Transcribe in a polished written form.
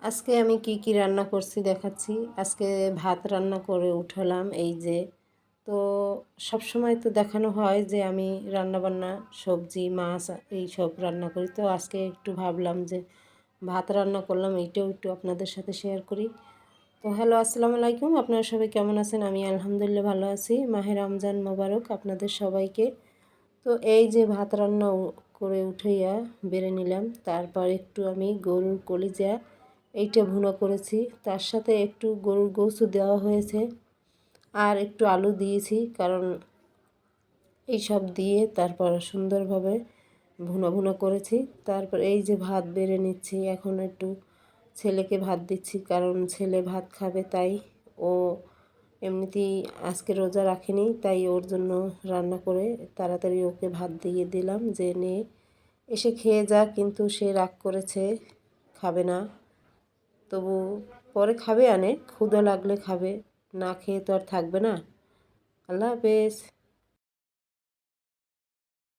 আজকে আমি কি রান্না করছি দেখাচ্ছি। আজকে ভাত রান্না করে উঠালাম এই যে। তো সব সময় তো দেখানো হয় যে আমি রান্না বান্না সবজি মাছ এই সব রান্না করি। তো আজকে একটু ভাবলাম যে ভাত রান্না করলাম, এইটাও একটু আপনাদের সাথে শেয়ার করি। তো হ্যালো, আসসালামু আলাইকুম। আপনারা সবাই কেমন আছেন? আমি আলহামদুলিল্লাহ ভালো আছি। মাহে রমজান মোবারক আপনাদের সবাইকে। তো এই যে ভাত রান্না করে উঠাইয়া বেড়ে নিলাম। তারপর একটু আমি গরুর কলিজা এইটা ভুনা করেছি, তার সাথে একটু গরুর গোশত দেওয়া হয়েছে আর একটু আলু দিয়েছি, কারণ এই সব দিয়ে তারপর সুন্দরভাবে ভুনা ভুনা করেছি। তারপর এই যে ভাত বেড়ে নিচ্ছি, এখন একটু ছেলেকে ভাত দিচ্ছি, কারণ ছেলে ভাত খাবে। তাই ও এমনিতেই আজকে রোজা রাখেনি, তাই ওর জন্য রান্না করে তাড়াতাড়ি ওকে ভাত দিয়ে দিলাম যে নে এসে খেয়ে যা। কিন্তু সে রাগ করেছে, খাবে না। তবু পরে খাবে, ক্ষুধা লাগলে খাবে, না খেয়ে তো আর থাকবে না। আল্লাহ হাফেজ।